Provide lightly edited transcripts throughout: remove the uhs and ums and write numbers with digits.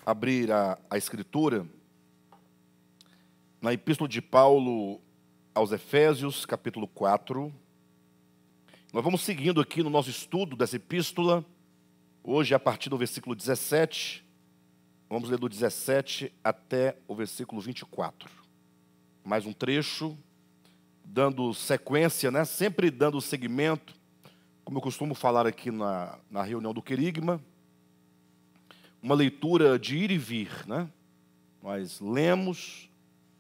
abrir a Escritura na Epístola de Paulo aos Efésios, capítulo 4. Nós vamos seguindo aqui no nosso estudo dessa epístola, hoje a partir do versículo 17, vamos ler do 17 até o versículo 24. Mais um trecho, dando sequência, né? Sempre dando seguimento, como eu costumo falar aqui na reunião do Querigma, uma leitura de ir e vir, né? Nós lemos,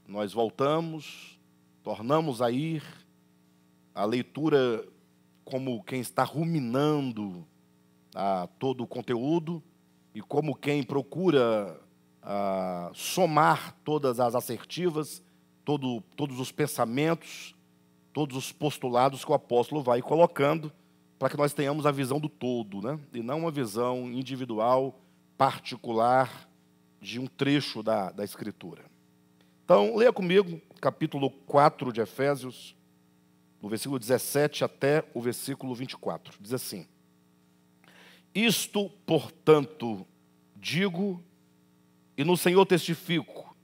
nós voltamos, tornamos a ir, a leitura como quem está ruminando todo o conteúdo e como quem procura somar todas as assertivas, todos os pensamentos, todos os postulados que o apóstolo vai colocando para que nós tenhamos a visão do todo, né? E não uma visão individual, particular de um trecho da Escritura. Então, leia comigo, capítulo 4 de Efésios, do versículo 17 até o versículo 24. Diz assim: Isto, portanto, digo, e no Senhor testifico,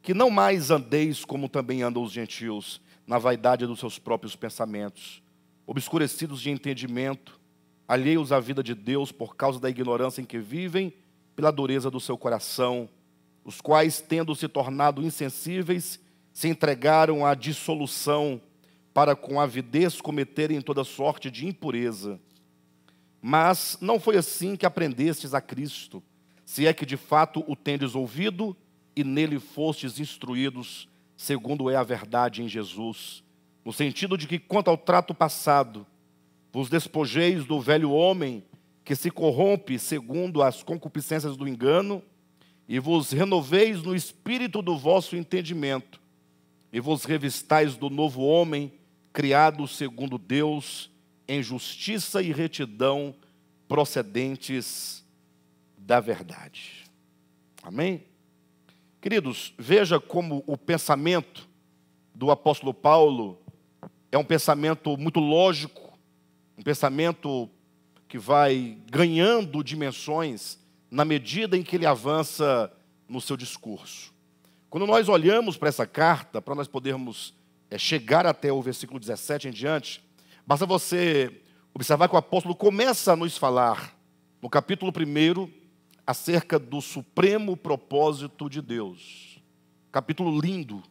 que não mais andeis como também andam os gentios, na vaidade dos seus próprios pensamentos, obscurecidos de entendimento, alheios à vida de Deus por causa da ignorância em que vivem, pela dureza do seu coração, os quais, tendo se tornado insensíveis, se entregaram à dissolução, para com avidez cometerem toda sorte de impureza. Mas não foi assim que aprendestes a Cristo, se é que de fato o tendes ouvido e nele fostes instruídos, segundo é a verdade em Jesus, no sentido de que, quanto ao trato passado, vos despojeis do velho homem, que se corrompe segundo as concupiscências do engano, e vos renoveis no espírito do vosso entendimento, e vos revistais do novo homem, criado segundo Deus, em justiça e retidão, procedentes da verdade. Amém? Queridos, veja como o pensamento do apóstolo Paulo é um pensamento muito lógico, um pensamento que vai ganhando dimensões na medida em que ele avança no seu discurso. Quando nós olhamos para essa carta, para nós podermos chegar até o versículo 17 em diante, basta você observar que o apóstolo começa a nos falar, no capítulo 1, acerca do supremo propósito de Deus. Capítulo lindo.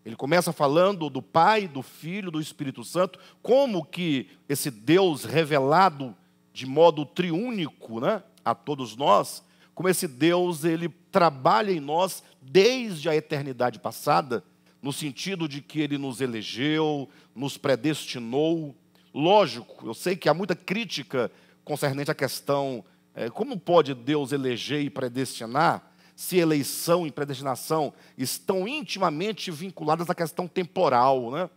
Ele começa falando do Pai, do Filho, do Espírito Santo, como que esse Deus revelado de modo triúnico, né, a todos nós, como esse Deus, ele trabalha em nós desde a eternidade passada, no sentido de que ele nos elegeu, nos predestinou. Lógico, eu sei que há muita crítica concernente à questão, como pode Deus eleger e predestinar, se eleição e predestinação estão intimamente vinculadas à questão temporal, né?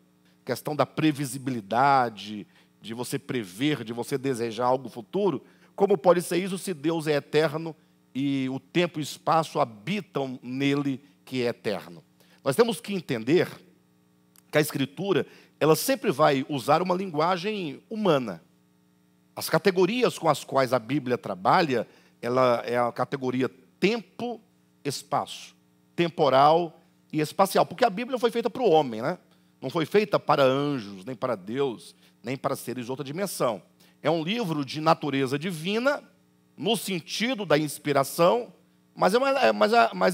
Questão da previsibilidade, de você prever, de você desejar algo futuro. Como pode ser isso se Deus é eterno e o tempo e o espaço habitam nele, que é eterno? Nós temos que entender que a Escritura, ela sempre vai usar uma linguagem humana. As categorias com as quais a Bíblia trabalha, ela é a categoria tempo, espaço, temporal e espacial, porque a Bíblia foi feita para o homem, né? Não foi feita para anjos, nem para Deus, nem para seres de outra dimensão. É um livro de natureza divina, no sentido da inspiração, mas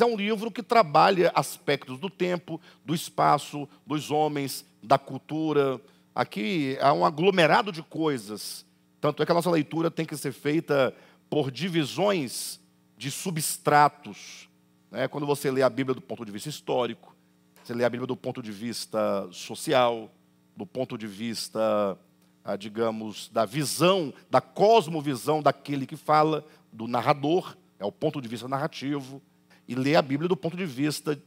é um livro que trabalha aspectos do tempo, do espaço, dos homens, da cultura. Aqui há um aglomerado de coisas. Tanto é que a nossa leitura tem que ser feita por divisões de substratos, né? Quando você lê a Bíblia do ponto de vista histórico, você lê a Bíblia do ponto de vista social, do ponto de vista, digamos, da visão, da cosmovisão daquele que fala, do narrador, é o ponto de vista narrativo, e lê a Bíblia do ponto de vista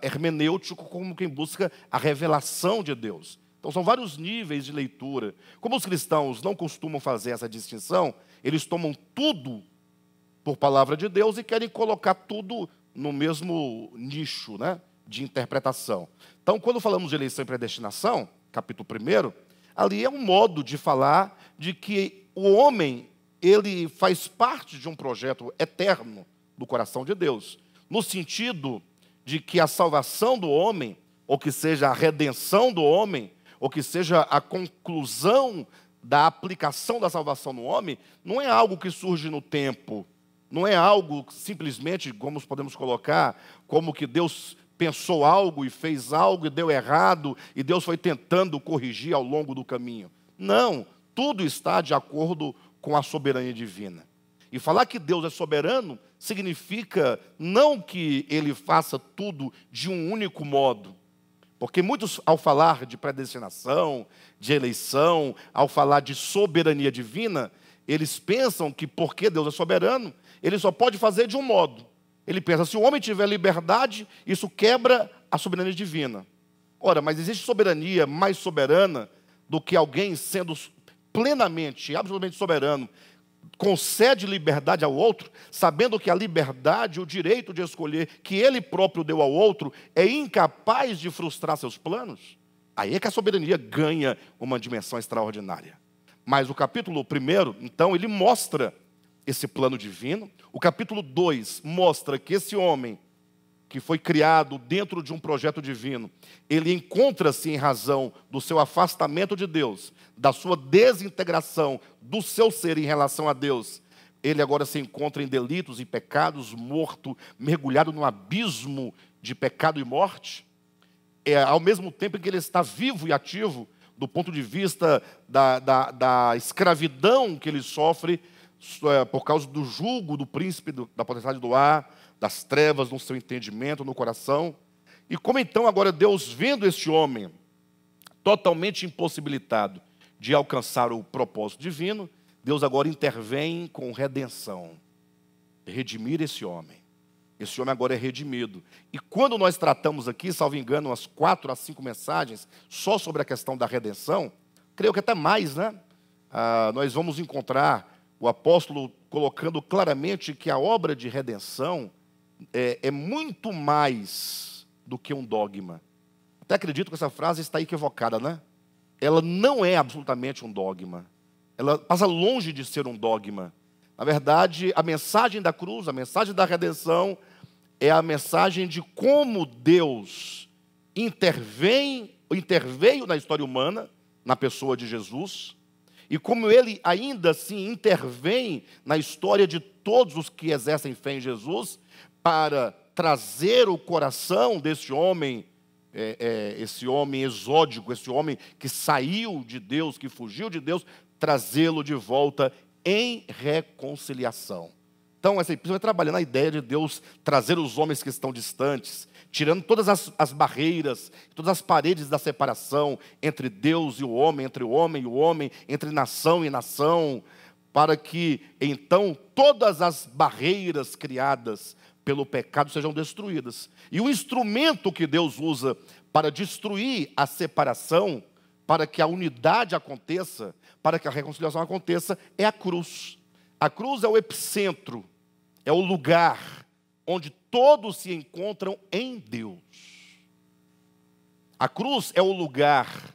hermenêutico, como quem busca a revelação de Deus. Então, são vários níveis de leitura. Como os cristãos não costumam fazer essa distinção, eles tomam tudo por palavra de Deus e querem colocar tudo no mesmo nicho, né, de interpretação. Então, quando falamos de eleição e predestinação, capítulo 1, ali é um modo de falar de que o homem, ele faz parte de um projeto eterno do coração de Deus, no sentido de que a salvação do homem, ou que seja a redenção do homem, ou que seja a conclusão da aplicação da salvação no homem, não é algo que surge no tempo, não é algo simplesmente, como podemos colocar, como que Deus pensou algo e fez algo e deu errado, e Deus foi tentando corrigir ao longo do caminho. Não, tudo está de acordo com a soberania divina. E falar que Deus é soberano significa não que Ele faça tudo de um único modo. Porque muitos, ao falar de predestinação, de eleição, ao falar de soberania divina, eles pensam que porque Deus é soberano, Ele só pode fazer de um modo. Ele pensa, se o homem tiver liberdade, isso quebra a soberania divina. Ora, mas existe soberania mais soberana do que alguém sendo plenamente, absolutamente soberano, concede liberdade ao outro, sabendo que a liberdade, o direito de escolher que ele próprio deu ao outro, é incapaz de frustrar seus planos? Aí é que a soberania ganha uma dimensão extraordinária. Mas o capítulo 1, então, ele mostra esse plano divino. O capítulo 2 mostra que esse homem, que foi criado dentro de um projeto divino, ele encontra-se em razão do seu afastamento de Deus, da sua desintegração do seu ser em relação a Deus. Ele agora se encontra em delitos e pecados, morto, mergulhado num abismo de pecado e morte. Ao mesmo tempo em que ele está vivo e ativo, do ponto de vista da escravidão que ele sofre, por causa do jugo do príncipe da potestade do ar, das trevas no seu entendimento, no coração. E como então agora Deus, vendo este homem totalmente impossibilitado de alcançar o propósito divino, Deus agora intervém com redenção, redimir esse homem. Esse homem agora é redimido. E quando nós tratamos aqui, salvo engano, umas 4 a 5 mensagens só sobre a questão da redenção, creio que até mais, né? Nós vamos encontrar o apóstolo colocando claramente que a obra de redenção é muito mais do que um dogma. Até acredito que essa frase está equivocada, né? Ela não é absolutamente um dogma. Ela passa longe de ser um dogma. Na verdade, a mensagem da cruz, a mensagem da redenção, é a mensagem de como Deus interveio na história humana, na pessoa de Jesus, e como Ele ainda assim intervém na história de todos os que exercem fé em Jesus, para trazer o coração desse homem, esse homem exódico, esse homem que saiu de Deus, que fugiu de Deus, trazê-lo de volta em reconciliação. Então, essa epístola vai trabalhando a ideia de Deus trazer os homens que estão distantes, tirando todas as barreiras, todas as paredes da separação entre Deus e o homem, entre o homem e o homem, entre nação e nação, para que, então, todas as barreiras criadas pelo pecado sejam destruídas. E o instrumento que Deus usa para destruir a separação, para que a unidade aconteça, para que a reconciliação aconteça, é a cruz. A cruz é o epicentro, é o lugar onde todos se encontram em Deus. A cruz é o lugar,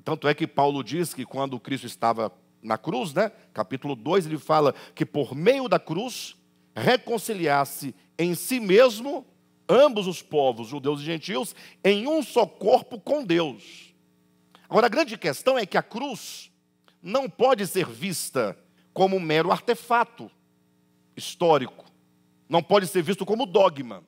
tanto é que Paulo diz que quando Cristo estava na cruz, né, capítulo 2, ele fala que por meio da cruz, reconciliasse em si mesmo ambos os povos, judeus e gentios, em um só corpo com Deus. Agora, a grande questão é que a cruz não pode ser vista como um mero artefato histórico. Não pode ser visto como dogma.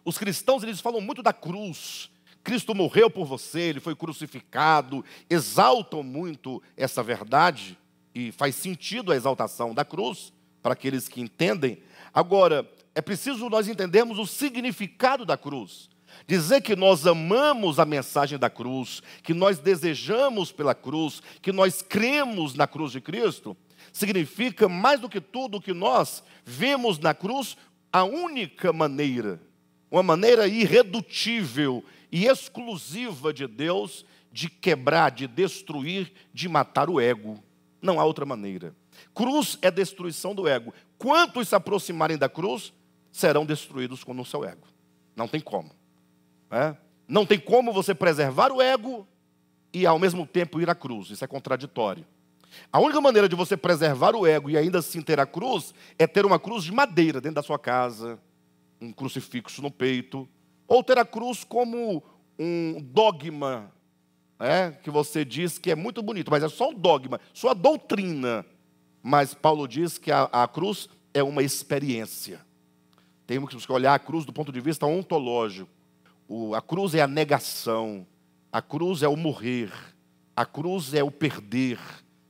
Os cristãos, eles falam muito da cruz. Cristo morreu por você, Ele foi crucificado. Exaltam muito essa verdade. E faz sentido a exaltação da cruz, para aqueles que entendem. Agora, é preciso nós entendermos o significado da cruz. Dizer que nós amamos a mensagem da cruz, que nós desejamos pela cruz, que nós cremos na cruz de Cristo, significa mais do que tudo que nós vemos na cruz a única maneira, uma maneira irredutível e exclusiva de Deus de quebrar, de destruir, de matar o ego. Não há outra maneira. Cruz é destruição do ego. Quantos se aproximarem da cruz serão destruídos com o seu ego. Não tem como. Não tem como você preservar o ego e ao mesmo tempo ir à cruz. Isso é contraditório. A única maneira de você preservar o ego e ainda assim ter a cruz é ter uma cruz de madeira dentro da sua casa, um crucifixo no peito, ou ter a cruz como um dogma, que você diz que é muito bonito, mas é só um dogma, só a doutrina. Mas Paulo diz que a cruz é uma experiência. Temos que olhar a cruz do ponto de vista ontológico. A cruz é a negação, a cruz é o morrer, a cruz é o perder,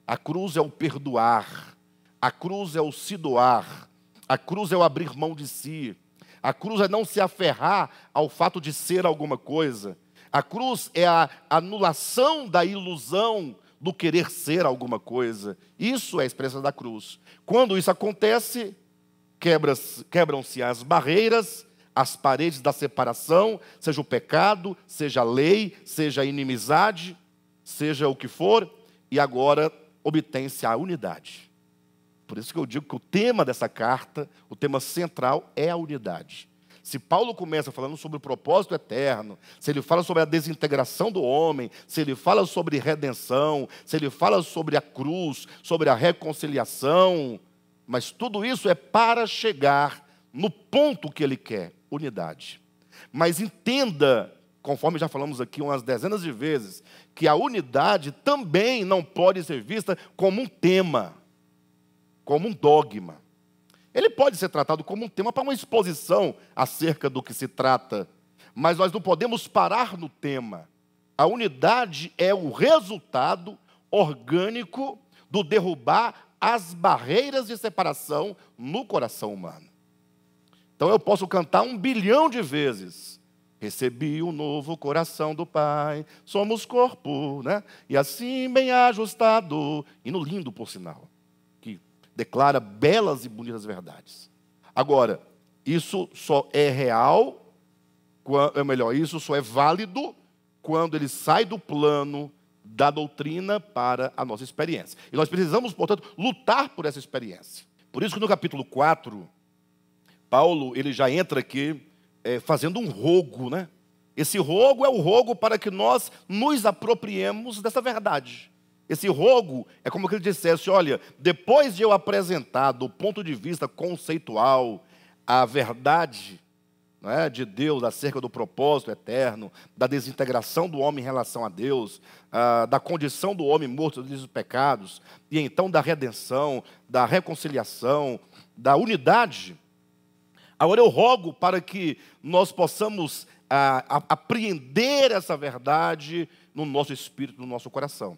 a cruz é o perdoar, a cruz é o se doar, a cruz é o abrir mão de si, a cruz é não se aferrar ao fato de ser alguma coisa, a cruz é a anulação da ilusão do querer ser alguma coisa. Isso é a experiência da cruz. Quando isso acontece, quebram-se as barreiras, as paredes da separação, seja o pecado, seja a lei, seja a inimizade, seja o que for, e agora obtém-se a unidade. Por isso que eu digo que o tema dessa carta, o tema central é a unidade. Se Paulo começa falando sobre o propósito eterno, se ele fala sobre a desintegração do homem, se ele fala sobre redenção, se ele fala sobre a cruz, sobre a reconciliação, mas tudo isso é para chegar no ponto que ele quer, unidade. Mas entenda, conforme já falamos aqui umas dezenas de vezes, que a unidade também não pode ser vista como um tema, como um dogma. Ele pode ser tratado como um tema para uma exposição acerca do que se trata, mas nós não podemos parar no tema. A unidade é o resultado orgânico do derrubar as barreiras de separação no coração humano. Então eu posso cantar 1 bilhão de vezes: recebi um novo coração do Pai, somos corpo, e assim bem ajustado, hino lindo por sinal, que declara belas e bonitas verdades. Agora, isso só é real, isso só é válido quando ele sai do plano da doutrina para a nossa experiência. E nós precisamos, portanto, lutar por essa experiência. Por isso que no capítulo 4, Paulo ele já entra aqui fazendo um rogo, Esse rogo é o rogo para que nós nos apropriemos dessa verdade. Esse rogo é como que ele dissesse: olha, depois de eu apresentar do ponto de vista conceitual a verdade de Deus acerca do propósito eterno, da desintegração do homem em relação a Deus, da condição do homem morto dos pecados, e então da redenção, da reconciliação, da unidade, agora eu rogo para que nós possamos apreender essa verdade no nosso espírito, no nosso coração.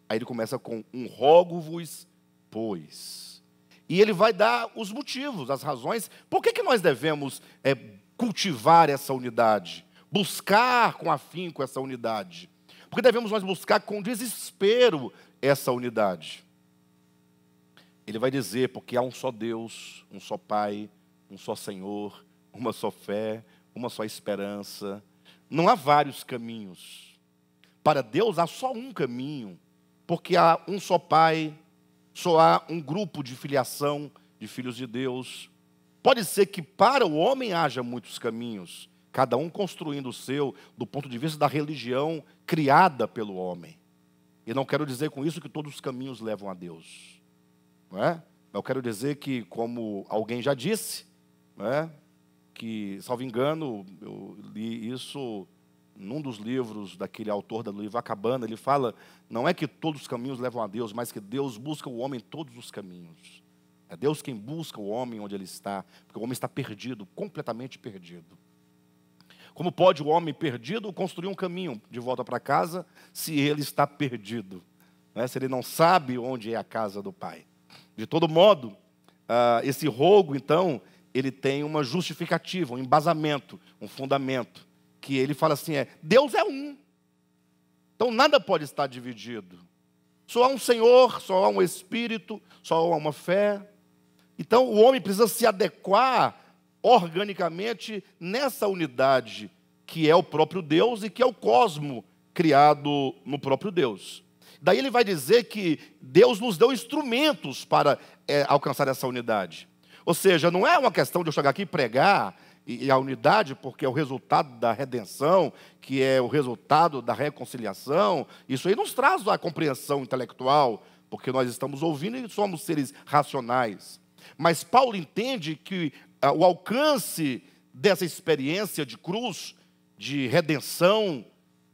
Aí ele começa com um rogo-vos, pois. E ele vai dar os motivos, as razões, por que nós devemos cultivar essa unidade, buscar com afinco essa unidade. Porque devemos nós buscar com desespero essa unidade. Ele vai dizer, porque há um só Deus, um só Pai, um só Senhor, uma só fé, uma só esperança. Não há vários caminhos. Para Deus há só um caminho, porque há um só Pai, só há um grupo de filiação de filhos de Deus. Pode ser que para o homem haja muitos caminhos, cada um construindo o seu, do ponto de vista da religião criada pelo homem. E não quero dizer com isso que todos os caminhos levam a Deus. Eu quero dizer que, como alguém já disse, que, salvo engano, eu li isso num dos livros daquele autor do livro A Cabana, ele fala, não é que todos os caminhos levam a Deus, mas que Deus busca o homem em todos os caminhos. É Deus quem busca o homem onde ele está, porque o homem está perdido, completamente perdido. Como pode o homem perdido construir um caminho de volta para casa se ele está perdido? Se ele não sabe onde é a casa do Pai. De todo modo, esse rogo, então, ele tem uma justificativa, um embasamento, um fundamento, que ele fala assim, Deus é um. Então nada pode estar dividido. Só há um Senhor, só há um Espírito, só há uma fé. Então o homem precisa se adequar organicamente nessa unidade, que é o próprio Deus e que é o cosmo criado no próprio Deus. Daí ele vai dizer que Deus nos deu instrumentos para alcançar essa unidade. Ou seja, não é uma questão de eu chegar aqui e pregar, e a unidade, porque é o resultado da redenção, que é o resultado da reconciliação. Isso aí nos traz a compreensão intelectual, porque nós estamos ouvindo e somos seres racionais. Mas Paulo entende que o alcance dessa experiência de cruz, de redenção,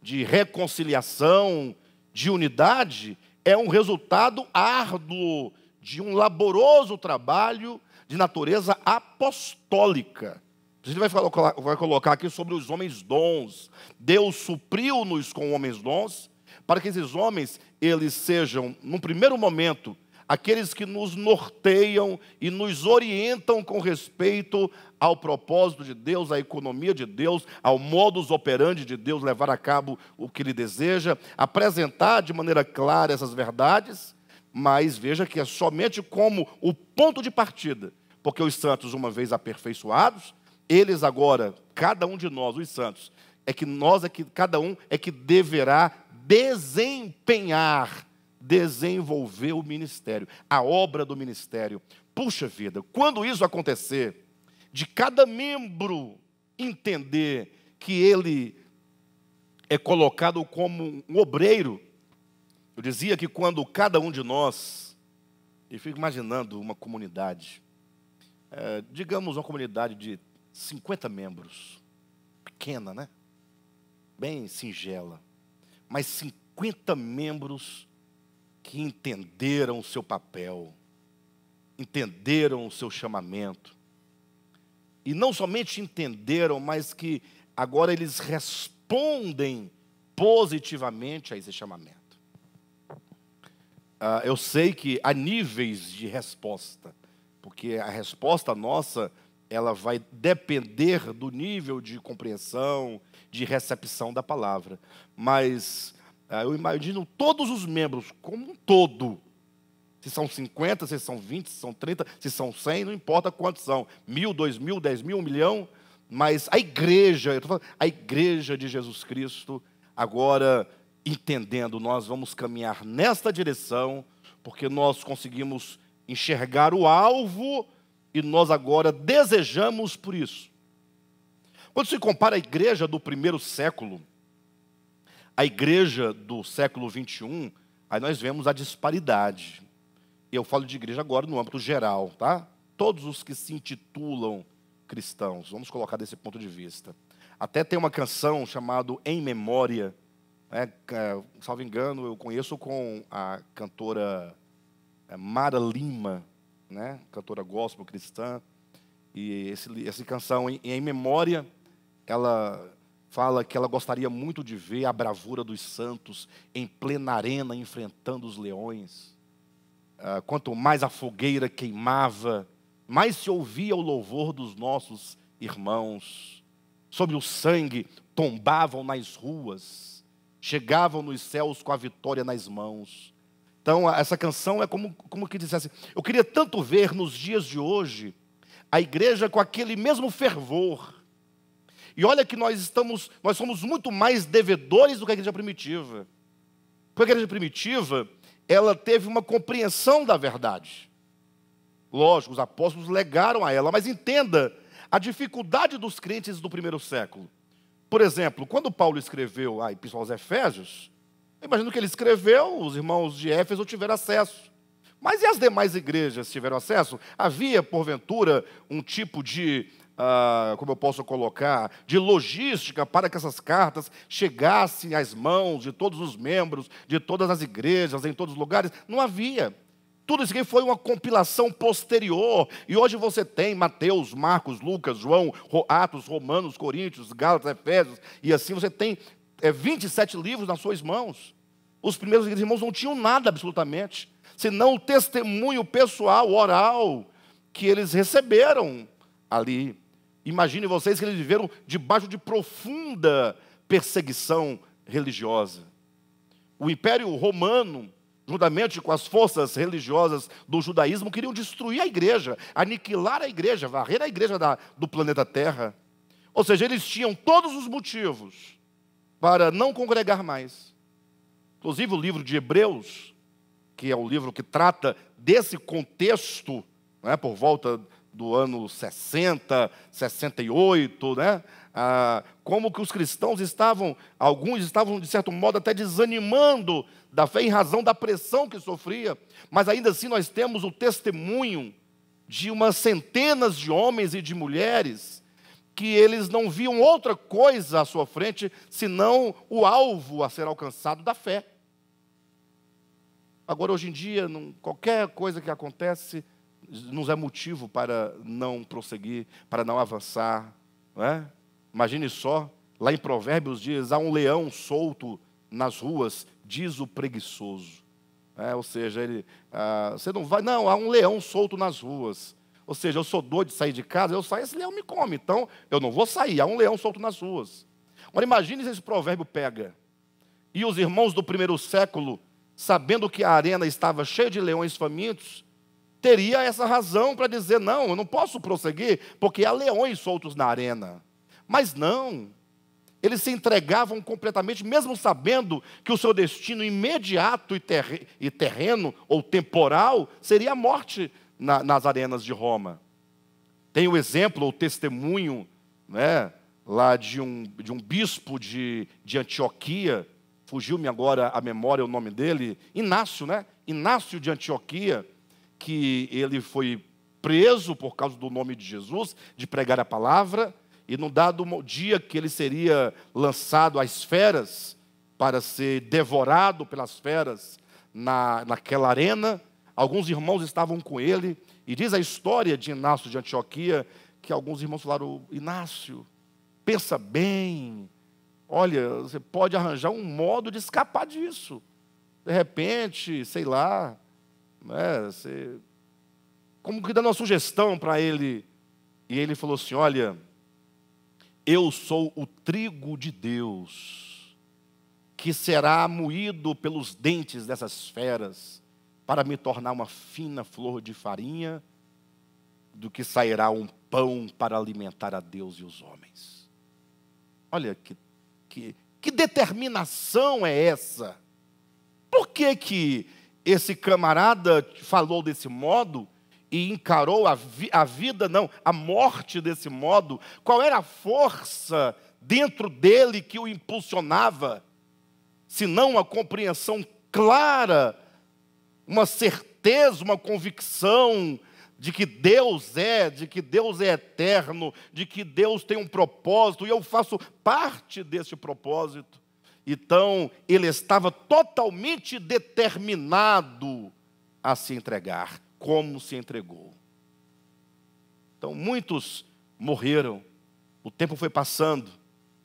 de reconciliação, de unidade, é um resultado árduo de um laboroso trabalho de natureza apostólica. A gente vai colocar aqui sobre os homens dons. Deus supriu-nos com homens dons, para que esses homens, eles sejam, num primeiro momento, aqueles que nos norteiam e nos orientam com respeito ao propósito de Deus, à economia de Deus, ao modus operandi de Deus, levar a cabo o que Ele deseja, apresentar de maneira clara essas verdades, mas veja que é somente como o ponto de partida, porque os santos, uma vez aperfeiçoados, eles agora, cada um de nós, os santos, cada um é que deverá desenvolver o ministério, a obra do ministério. Puxa vida, quando isso acontecer, de cada membro entender que ele é colocado como um obreiro, eu dizia que quando cada um de nós, eu fico imaginando uma comunidade, digamos uma comunidade de 50 membros, pequena, né? Bem singela, mas 50 membros que entenderam o seu papel, entenderam o seu chamamento, e não somente entenderam, mas que agora eles respondem positivamente a esse chamamento. Eu sei que há níveis de resposta, porque a resposta nossa, ela vai depender do nível de compreensão, de recepção da palavra. Mas eu imagino todos os membros como um todo. Se são 50, se são 20, se são 30, se são 100, não importa quantos são. 1.000, 2.000, 10.000, 1 milhão. Mas a igreja, eu estou falando, a igreja de Jesus Cristo, agora entendendo, nós vamos caminhar nesta direção, porque nós conseguimos enxergar o alvo e nós agora desejamos por isso. Quando se compara a igreja do primeiro século, a igreja do século 21, aí nós vemos a disparidade. Eu falo de igreja agora no âmbito geral, tá? Todos os que se intitulam cristãos, vamos colocar desse ponto de vista. Até tem uma canção chamada Em Memória, né? Salvo engano, eu conheço com a cantora Mara Lima, né? Cantora gospel cristã, e essa canção Em Memória, ela fala que ela gostaria muito de ver a bravura dos santos em plena arena enfrentando os leões. Quanto mais a fogueira queimava, mais se ouvia o louvor dos nossos irmãos. Sobre o sangue tombavam nas ruas, chegavam nos céus com a vitória nas mãos. Então, essa canção é como que dissesse, eu queria tanto ver nos dias de hoje a igreja com aquele mesmo fervor. E olha que nós somos muito mais devedores do que a igreja primitiva. Porque a igreja primitiva, ela teve uma compreensão da verdade. Lógico, os apóstolos legaram a ela, mas entenda a dificuldade dos crentes do primeiro século. Por exemplo, quando Paulo escreveu a Epístola aos Efésios, eu imagino que ele escreveu, os irmãos de Éfeso tiveram acesso. Mas e as demais igrejas tiveram acesso? Havia, porventura, um tipo de, como eu posso colocar, de logística para que essas cartas chegassem às mãos de todos os membros, de todas as igrejas, em todos os lugares? Não havia. Tudo isso aqui foi uma compilação posterior. E hoje você tem Mateus, Marcos, Lucas, João, Atos, Romanos, Coríntios, Gálatas, Efésios, e assim você tem 27 livros nas suas mãos. Os primeiros irmãos não tinham nada absolutamente, senão o testemunho pessoal, oral, que eles receberam ali. Imagine vocês que eles viveram debaixo de profunda perseguição religiosa. O Império Romano, juntamente com as forças religiosas do judaísmo, queriam destruir a igreja, aniquilar a igreja, varrer a igreja do planeta Terra. Ou seja, eles tinham todos os motivos para não congregar mais. Inclusive o livro de Hebreus, que é o livro que trata desse contexto, né, por volta do ano 60, 68, né, como que os cristãos alguns estavam, de certo modo, até desanimando da fé em razão da pressão que sofria, mas ainda assim nós temos o testemunho de umas centenas de homens e de mulheres que eles não viam outra coisa à sua frente senão o alvo a ser alcançado da fé. Agora, hoje em dia, qualquer coisa que acontece nos é motivo para não prosseguir, para não avançar, não é? Imagine só, lá em Provérbios diz: há um leão solto nas ruas, diz o preguiçoso. Ou seja, você não vai, não, há um leão solto nas ruas. Ou seja, eu sou doido de sair de casa, eu saio, esse leão me come, então eu não vou sair, há um leão solto nas ruas. Agora imagine se esse provérbio pega, e os irmãos do primeiro século, sabendo que a arena estava cheia de leões famintos, teria essa razão para dizer: não, eu não posso prosseguir, porque há leões soltos na arena. Mas não, eles se entregavam completamente, mesmo sabendo que o seu destino imediato e terreno, ou temporal, seria a morte nas arenas de Roma. Tem o exemplo, o testemunho, né, lá de um bispo de Antioquia, fugiu-me agora a memória o nome dele, Inácio, né? Inácio de Antioquia, que ele foi preso por causa do nome de Jesus, de pregar a palavra, e num dado dia que ele seria lançado às feras, para ser devorado pelas feras naquela arena, alguns irmãos estavam com ele, e diz a história de Inácio de Antioquia, que alguns irmãos falaram: Inácio, pensa bem, olha, você pode arranjar um modo de escapar disso. De repente, sei lá, né, como que dando uma sugestão para ele. E ele falou assim: olha, eu sou o trigo de Deus, que será moído pelos dentes dessas feras, para me tornar uma fina flor de farinha, do que sairá um pão para alimentar a Deus e os homens. Olha que determinação é essa? Por que esse camarada falou desse modo e encarou a vida, não, a morte desse modo? Qual era a força dentro dele que o impulsionava? Se não uma compreensão clara, uma certeza, uma convicção de que Deus é eterno, de que Deus tem um propósito, e eu faço parte desse propósito. Então, ele estava totalmente determinado a se entregar, como se entregou. Então, muitos morreram, o tempo foi passando,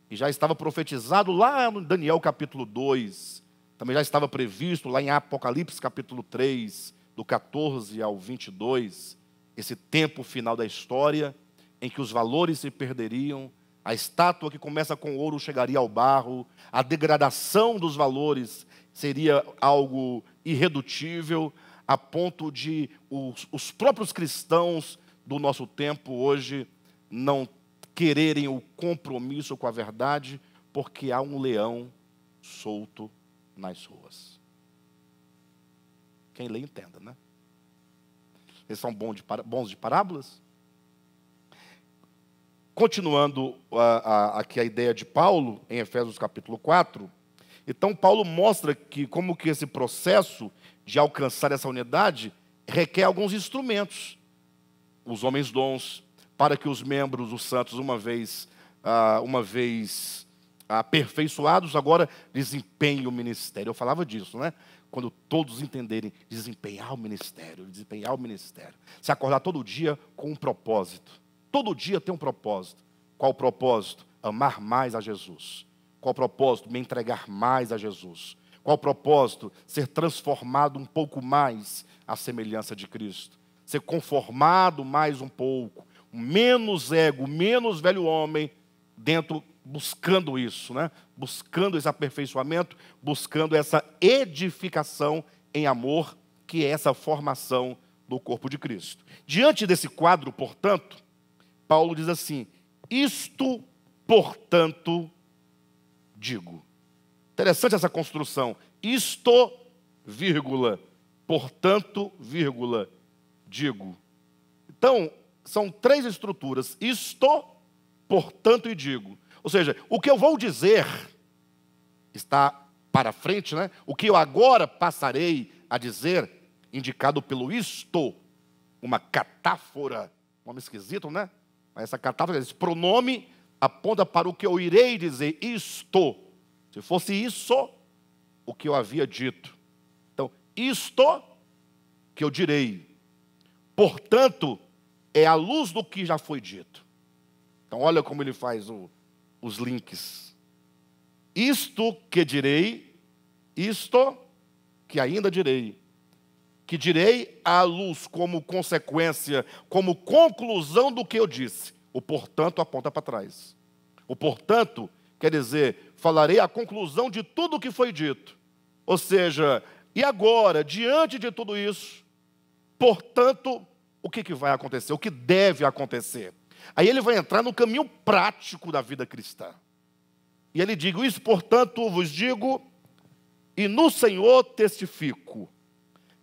e já estava profetizado lá no Daniel capítulo 2, também já estava previsto lá em Apocalipse capítulo 3, do 14 ao 22, esse tempo final da história, em que os valores se perderiam, a estátua que começa com ouro chegaria ao barro, a degradação dos valores seria algo irredutível, a ponto de os próprios cristãos do nosso tempo hoje não quererem o compromisso com a verdade, porque há um leão solto nas ruas. Quem lê, entenda, né? Eles são bons de parábolas. Continuando aqui a ideia de Paulo, em Efésios capítulo 4, então Paulo mostra como que esse processo de alcançar essa unidade requer alguns instrumentos. Os homens dons, para que os membros, os santos, uma vez aperfeiçoados, agora desempenhem o ministério. Eu falava disso, né? Quando todos entenderem, desempenhar o ministério. Se acordar todo dia com um propósito. Todo dia tem um propósito. Qual o propósito? Amar mais a Jesus. Qual o propósito? Me entregar mais a Jesus. Qual o propósito? Ser transformado um pouco mais à semelhança de Cristo. Ser conformado mais um pouco. Menos ego, menos velho homem, buscando isso, né? Buscando esse aperfeiçoamento, buscando essa edificação em amor, que é essa formação do corpo de Cristo. Diante desse quadro, portanto, Paulo diz assim: isto, portanto, digo. Interessante essa construção. Isto, vírgula, portanto, vírgula, digo. Então, são três estruturas. Isto, portanto, e digo. Ou seja, o que eu vou dizer está para frente, né? O que eu agora passarei a dizer, indicado pelo isto, uma catáfora, nome esquisito, né? Mas essa catáfora, esse pronome, aponta para o que eu irei dizer, isto. Se fosse isso, o que eu havia dito. Então, isto que eu direi. Portanto, é à luz do que já foi dito. Então, olha como ele faz os links. Isto que direi, isto que ainda direi. Que direi à luz como consequência, como conclusão do que eu disse. O portanto aponta para trás. O portanto quer dizer, falarei a conclusão de tudo o que foi dito. Ou seja, e agora, diante de tudo isso, portanto, o que vai acontecer? O que deve acontecer? Aí ele vai entrar no caminho prático da vida cristã. E ele diz, isso, portanto, vos digo, e no Senhor testifico,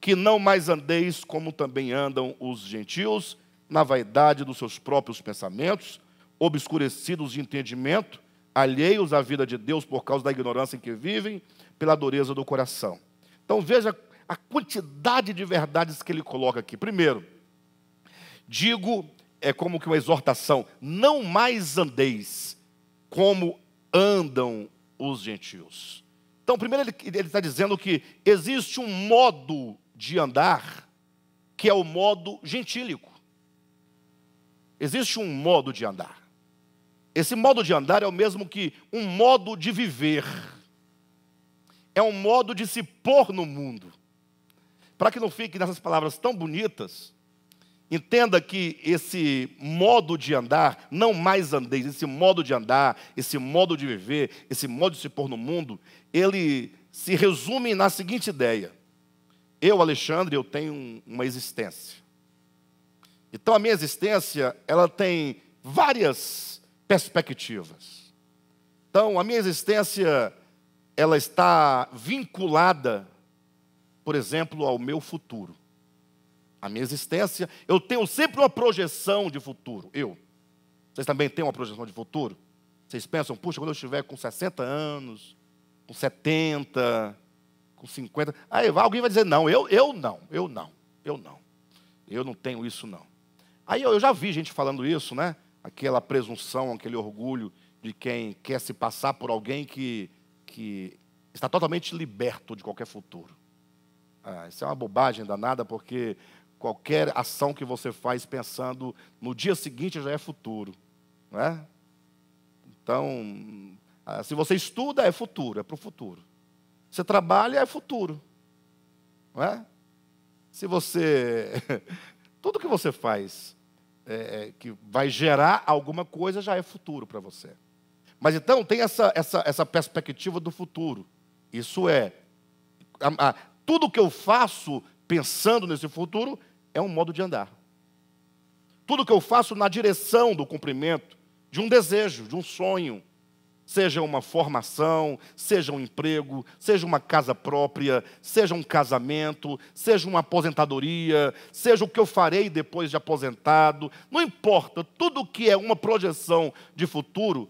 que não mais andeis como também andam os gentios, na vaidade dos seus próprios pensamentos, obscurecidos de entendimento, alheios à vida de Deus por causa da ignorância em que vivem, pela dureza do coração. Então veja a quantidade de verdades que ele coloca aqui. Primeiro, digo, é como que uma exortação, não mais andeis como andam os gentios. Então, primeiro ele está dizendo que existe um modo de andar, que é o modo gentílico. Existe um modo de andar. Esse modo de andar é o mesmo que um modo de viver. É um modo de se pôr no mundo. Para que não fique nessas palavras tão bonitas, entenda que esse modo de andar, não mais andeis, esse modo de andar, esse modo de viver, esse modo de se pôr no mundo, ele se resume na seguinte ideia. Eu, Alexandre, eu tenho uma existência. Então a minha existência, ela tem várias perspectivas. Então a minha existência, ela está vinculada, por exemplo, ao meu futuro. A minha existência, eu tenho sempre uma projeção de futuro. Vocês também têm uma projeção de futuro? Vocês pensam, puxa, quando eu estiver com 60 anos, com 70, com 50... Aí alguém vai dizer, não, eu não tenho isso não. Aí eu já vi gente falando isso, né? Aquela presunção, aquele orgulho de quem quer se passar por alguém que está totalmente liberto de qualquer futuro. Isso é uma bobagem danada, porque qualquer ação que você faz pensando no dia seguinte já é futuro, não é? Então, se você estuda, é futuro, é para o futuro. Você trabalha, é futuro, não é? Se você... Tudo que você faz que vai gerar alguma coisa já é futuro para você. Mas então tem essa perspectiva do futuro. Isso é... tudo que eu faço pensando nesse futuro é um modo de andar. Tudo que eu faço na direção do cumprimento de um desejo, de um sonho, seja uma formação, seja um emprego, seja uma casa própria, seja um casamento, seja uma aposentadoria, seja o que eu farei depois de aposentado, não importa, tudo que é uma projeção de futuro,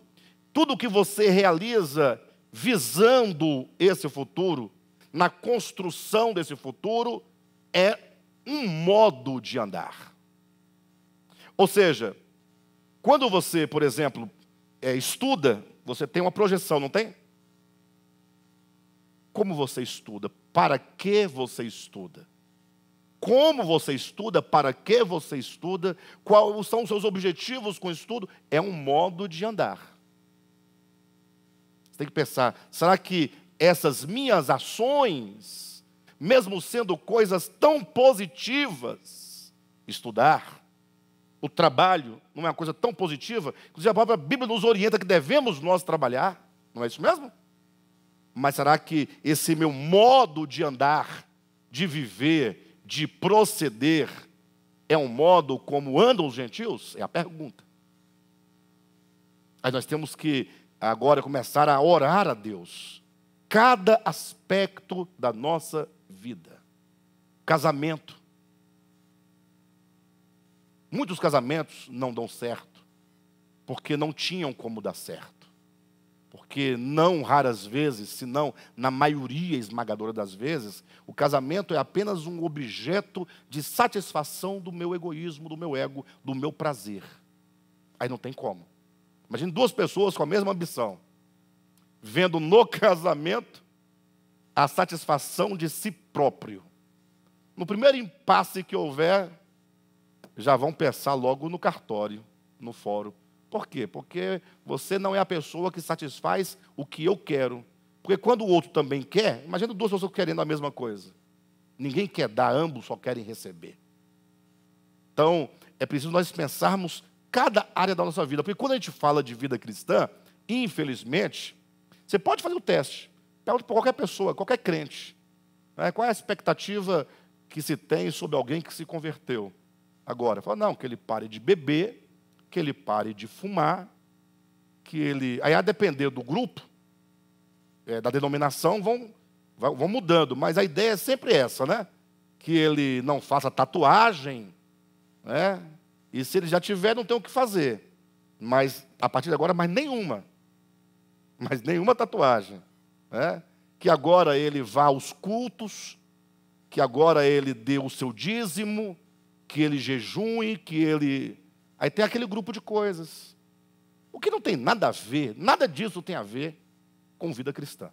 tudo que você realiza visando esse futuro, na construção desse futuro, é um modo de andar. Ou seja, quando você, por exemplo, estuda, você tem uma projeção, não tem? Como você estuda? Para que você estuda? Como você estuda? Para que você estuda? Quais são os seus objetivos com o estudo? É um modo de andar. Você tem que pensar, será que essas minhas ações, mesmo sendo coisas tão positivas, estudar, o trabalho não é uma coisa tão positiva, inclusive a própria Bíblia nos orienta que devemos nós trabalhar, não é isso mesmo? Mas será que esse meu modo de andar, de viver, de proceder, é um modo como andam os gentios? É a pergunta. Aí nós temos que agora começar a orar a Deus, cada aspecto da nossa vida. Casamento. Muitos casamentos não dão certo. porque não tinham como dar certo. Porque não raras vezes, se não na maioria esmagadora das vezes, o casamento é apenas um objeto de satisfação do meu egoísmo, do meu ego, do meu prazer. Aí não tem como. Imagine duas pessoas com a mesma ambição, vendo no casamento a satisfação de si próprio. No primeiro impasse que houver, já vão pensar logo no cartório, no fórum. Por quê? Porque você não é a pessoa que satisfaz o que eu quero. Porque quando o outro também quer, imagina duas pessoas querendo a mesma coisa. Ninguém quer dar, ambos só querem receber. Então, é preciso nós pensarmos cada área da nossa vida. Porque quando a gente fala de vida cristã, infelizmente, você pode fazer o teste. Pergunta para qualquer pessoa, qualquer crente. Qual é a expectativa que se tem sobre alguém que se converteu? Agora, fala, não, que ele pare de beber, que ele pare de fumar, que ele... Aí, a depender do grupo, da denominação, vão mudando. Mas a ideia é sempre essa, né? Que ele não faça tatuagem, né? E se ele já tiver, não tem o que fazer. Mas, a partir de agora, mais nenhuma. Mais nenhuma tatuagem. Né? Que agora ele vá aos cultos, que agora ele dê o seu dízimo, que ele jejue, que ele... Aí tem aquele grupo de coisas. O que não tem nada a ver, nada disso tem a ver com vida cristã.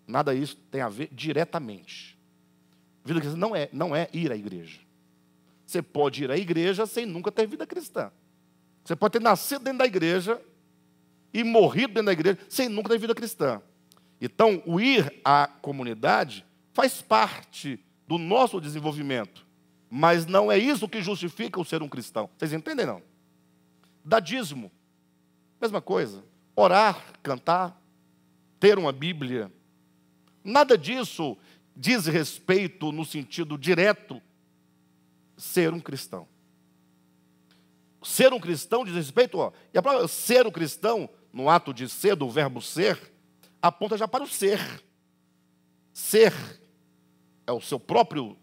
Nada disso tem a ver diretamente. Vida cristã não é ir à igreja. Você pode ir à igreja sem nunca ter vida cristã. Você pode ter nascido dentro da igreja e morrido dentro da igreja sem nunca ter vida cristã. Então, o ir à comunidade faz parte do nosso desenvolvimento. Mas não é isso que justifica o ser um cristão. Vocês entendem, não? Dar dízimo, mesma coisa. Orar, cantar, ter uma Bíblia. Nada disso diz respeito, no sentido direto, ser um cristão. Ser um cristão diz respeito, e a palavra ser um cristão, no ato de ser, do verbo ser, aponta já para o ser. Ser é o seu próprio,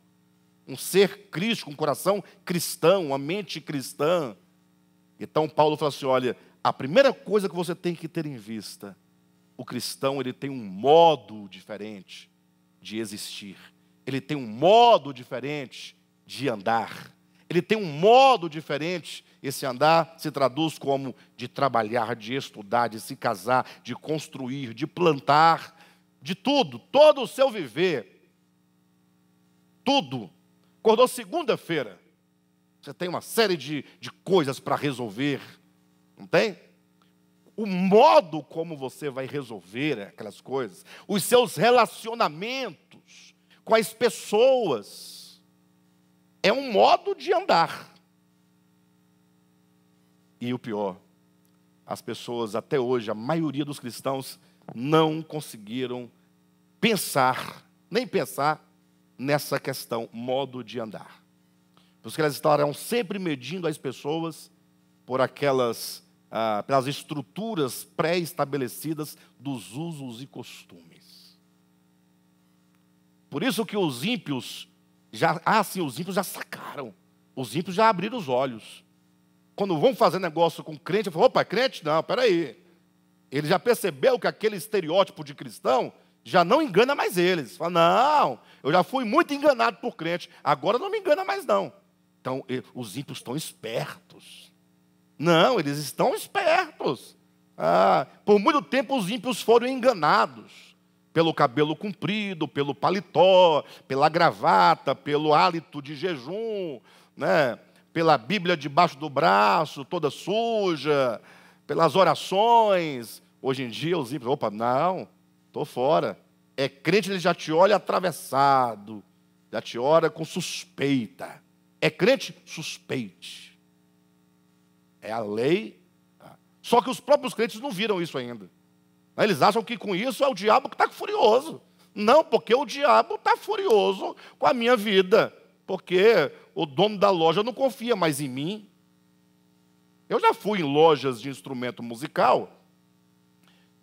um ser crístico, um coração cristão, uma mente cristã. Então Paulo fala assim, olha, a primeira coisa que você tem que ter em vista, o cristão ele tem um modo diferente de existir. Ele tem um modo diferente de andar. Ele tem um modo diferente. Esse andar se traduz como de trabalhar, de estudar, de se casar, de construir, de plantar, de tudo, todo o seu viver. Tudo. Acordou segunda-feira. Você tem uma série de coisas para resolver. Não tem? O modo como você vai resolver aquelas coisas, os seus relacionamentos com as pessoas, é um modo de andar. E o pior, as pessoas até hoje, a maioria dos cristãos, não conseguiram nem pensar nessa questão, modo de andar. Por isso que elas estarão sempre medindo as pessoas por pelas estruturas pré-estabelecidas dos usos e costumes. Por isso que os ímpios os ímpios já sacaram. Os ímpios já abriram os olhos. Quando vão fazer negócio com crente, eu falo, opa, crente? Não, peraí. Ele já percebeu que aquele estereótipo de cristão já não engana mais eles. Fala, não, eu já fui muito enganado por crente, agora não me engana mais não. Então, os ímpios estão espertos. Não, eles estão espertos. Por muito tempo os ímpios foram enganados. Pelo cabelo comprido, pelo paletó, pela gravata, pelo hálito de jejum, né? Pela Bíblia debaixo do braço, toda suja, pelas orações. Hoje em dia os ímpios, opa, não, estou fora. É crente, ele já te olha atravessado, já te olha com suspeita. É crente, suspeite. É a lei. Só que os próprios crentes não viram isso ainda. Eles acham que com isso é o diabo que está furioso. Não, porque o diabo está furioso com a minha vida. Porque o dono da loja não confia mais em mim. Eu já fui em lojas de instrumento musical,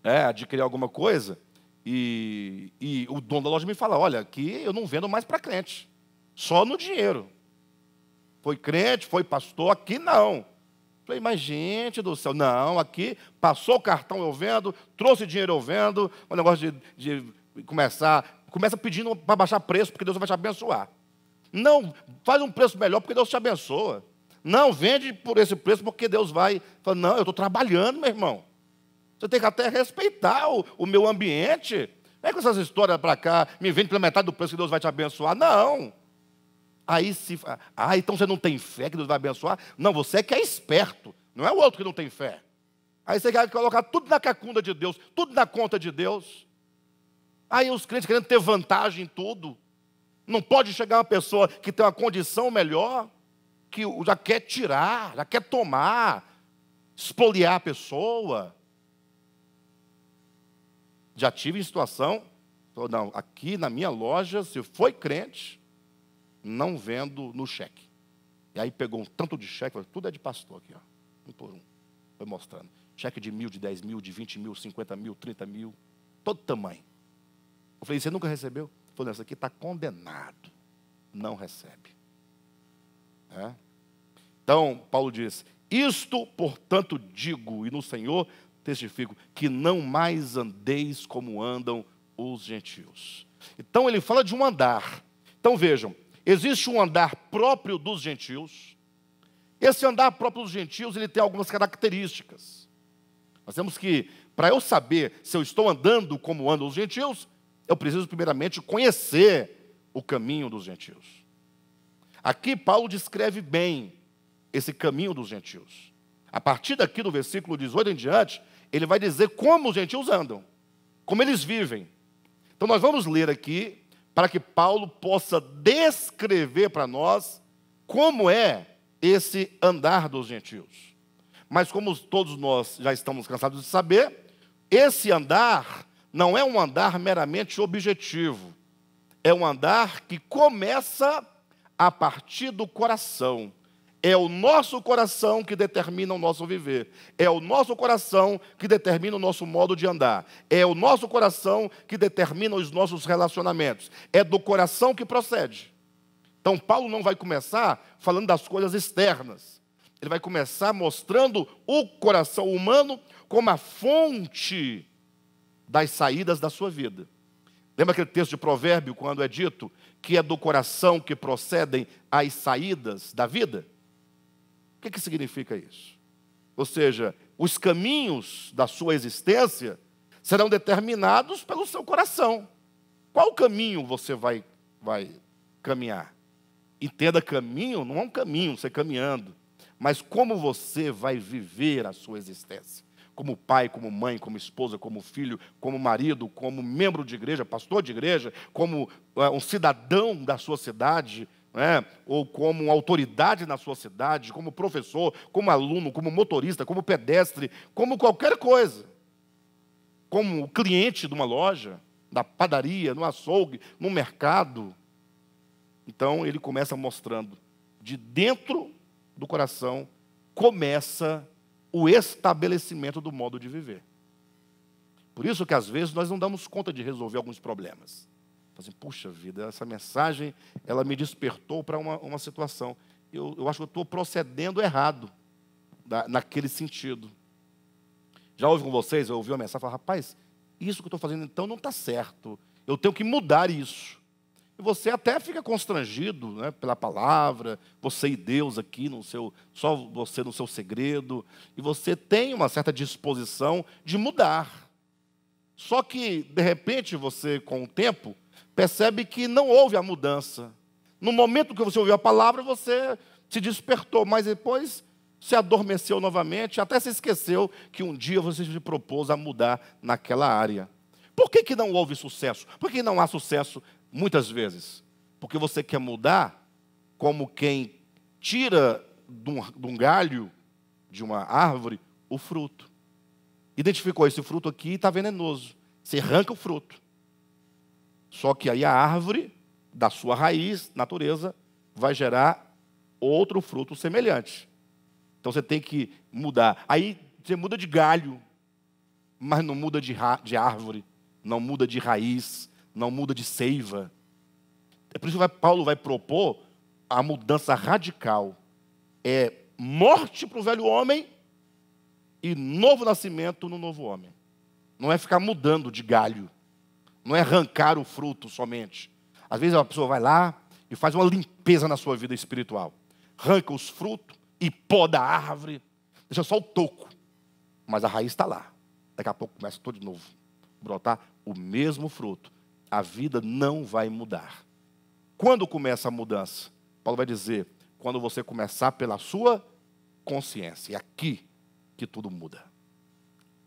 adquirir alguma coisa, e o dono da loja me fala, olha, aqui eu não vendo mais para crente, só no dinheiro. Foi crente, foi pastor, aqui não. Falei, mas gente do céu, não, aqui passou o cartão eu vendo, trouxe dinheiro eu vendo, o negócio de começa pedindo para baixar preço, porque Deus vai te abençoar. Não, faz um preço melhor, porque Deus te abençoa. Não, vende por esse preço, porque Deus vai. Fala, não, eu estou trabalhando, meu irmão. Você tem que até respeitar o meu ambiente. Não é com essas histórias para cá, me vende pela metade do preço que Deus vai te abençoar. Não. Aí então você não tem fé que Deus vai abençoar? Não, você é que é esperto, não é o outro que não tem fé. Aí você quer colocar tudo na cacunda de Deus, tudo na conta de Deus. Aí os crentes querendo ter vantagem em tudo. Não pode chegar uma pessoa que tem uma condição melhor, que já quer tirar, já quer tomar, espoliar a pessoa. Já tive em situação, não, aqui na minha loja, se foi crente, não vendo no cheque. E aí pegou um tanto de cheque, tudo é de pastor aqui, ó, um por um. Foi mostrando. Cheque de 1.000, de 10.000, de 20.000, 50.000, 30.000, todo tamanho. Eu falei, você nunca recebeu? Ele falou, esse aqui está condenado. Não recebe. É? Então, Paulo diz, isto, portanto, digo, e no Senhor testifico, que não mais andeis como andam os gentios. Então, ele fala de um andar. Então, vejam, existe um andar próprio dos gentios. Esse andar próprio dos gentios, ele tem algumas características. Nós temos que, para eu saber se eu estou andando como andam os gentios, eu preciso primeiramente conhecer o caminho dos gentios. Aqui Paulo descreve bem esse caminho dos gentios. A partir daqui do versículo 18 em diante, ele vai dizer como os gentios andam, como eles vivem. Então nós vamos ler aqui, para que Paulo possa descrever para nós como é esse andar dos gentios. Mas como todos nós já estamos cansados de saber, esse andar não é um andar meramente objetivo. É um andar que começa a partir do coração. É o nosso coração que determina o nosso viver. É o nosso coração que determina o nosso modo de andar. É o nosso coração que determina os nossos relacionamentos. É do coração que procede. Então, Paulo não vai começar falando das coisas externas. Ele vai começar mostrando o coração humano como a fonte das saídas da sua vida. Lembra aquele texto de Provérbio, quando é dito que é do coração que procedem as saídas da vida? O que significa isso? Ou seja, os caminhos da sua existência serão determinados pelo seu coração. Qual caminho você vai caminhar? Entenda, caminho não é um caminho, você caminhando, mas como você vai viver a sua existência. Como pai, como mãe, como esposa, como filho, como marido, como membro de igreja, pastor de igreja, como um cidadão da sua cidade, ou como autoridade na sua cidade, como professor, como aluno, como motorista, como pedestre, como qualquer coisa. Como cliente de uma loja, da padaria, no açougue, no mercado. Então ele começa mostrando, de dentro do coração, começa o estabelecimento do modo de viver. Por isso que às vezes nós não damos conta de resolver alguns problemas. Assim, puxa vida, essa mensagem, ela me despertou para uma situação. Eu acho que eu estou procedendo errado naquele sentido. Já ouvi com vocês, eu ouvi uma mensagem e falei, rapaz, isso que eu estou fazendo então não está certo. Eu tenho que mudar isso. E você até fica constrangido, pela palavra, você e Deus aqui, só você no seu segredo, e você tem uma certa disposição de mudar. Só que, de repente, você, com o tempo, percebe que não houve a mudança. No momento que você ouviu a palavra, você se despertou, mas depois se adormeceu novamente, até se esqueceu que um dia você se propôs a mudar naquela área. Por que não houve sucesso? Por que não há sucesso muitas vezes? Porque você quer mudar como quem tira de um galho, de uma árvore, o fruto. Identificou esse fruto aqui e está venenoso. Você arranca o fruto. Só que aí a árvore, da sua raiz, natureza, vai gerar outro fruto semelhante. Então você tem que mudar. Aí você muda de galho, mas não muda de árvore, não muda de raiz, não muda de seiva. É por isso que Paulo vai propor a mudança radical. É morte para o velho homem e novo nascimento no novo homem. Não é ficar mudando de galho. Não é arrancar o fruto somente. Às vezes a pessoa vai lá e faz uma limpeza na sua vida espiritual. Arranca os frutos e poda a árvore. Deixa só o toco. Mas a raiz está lá. Daqui a pouco começa tudo de novo. Brotar o mesmo fruto. A vida não vai mudar. Quando começa a mudança? Paulo vai dizer, quando você começar pela sua consciência. É aqui que tudo muda.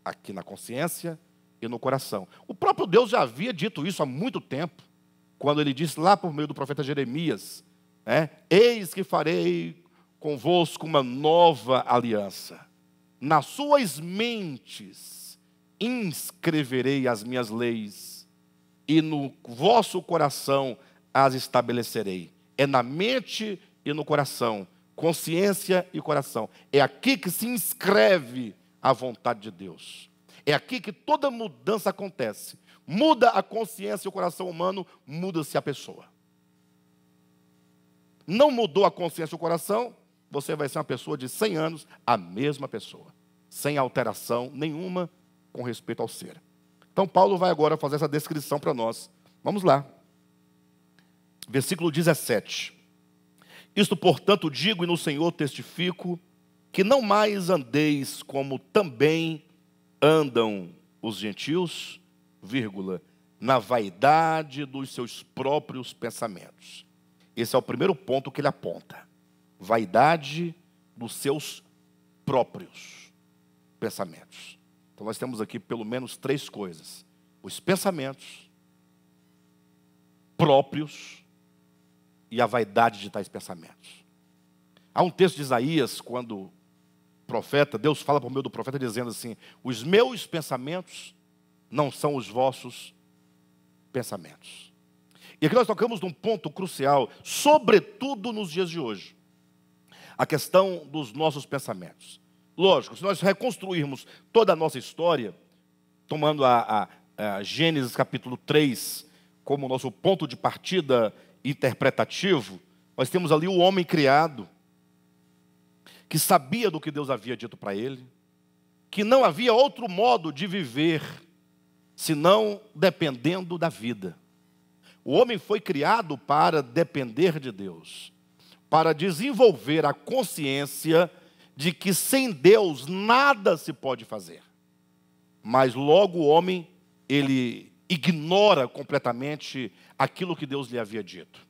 Aqui na consciência e no coração. O próprio Deus já havia dito isso há muito tempo, quando ele disse lá por meio do profeta Jeremias, eis que farei convosco uma nova aliança. Nas suas mentes inscreverei as minhas leis, e no vosso coração as estabelecerei. É na mente e no coração, consciência e coração. É aqui que se inscreve a vontade de Deus. É aqui que toda mudança acontece. Muda a consciência e o coração humano, muda-se a pessoa. Não mudou a consciência e o coração, você vai ser uma pessoa de 100 anos, a mesma pessoa. Sem alteração nenhuma com respeito ao ser. Então Paulo vai agora fazer essa descrição para nós. Vamos lá. Versículo 17. Isto, portanto, digo e no Senhor testifico, que não mais andeis como também andam os gentios, na vaidade dos seus próprios pensamentos. Esse é o primeiro ponto que ele aponta. Vaidade dos seus próprios pensamentos. Então nós temos aqui pelo menos 3 coisas. Os pensamentos próprios e a vaidade de tais pensamentos. Há um texto de Isaías, quando profeta, Deus fala por meio do profeta dizendo assim, os meus pensamentos não são os vossos pensamentos. E aqui nós tocamos num ponto crucial, sobretudo nos dias de hoje. A questão dos nossos pensamentos. Lógico, se nós reconstruirmos toda a nossa história, tomando a Gênesis capítulo 3 como nosso ponto de partida interpretativo, nós temos ali o homem criado, que sabia do que Deus havia dito para ele, que não havia outro modo de viver, senão dependendo da vida. O homem foi criado para depender de Deus, para desenvolver a consciência de que sem Deus nada se pode fazer. Mas logo o homem, ele ignora completamente aquilo que Deus lhe havia dito.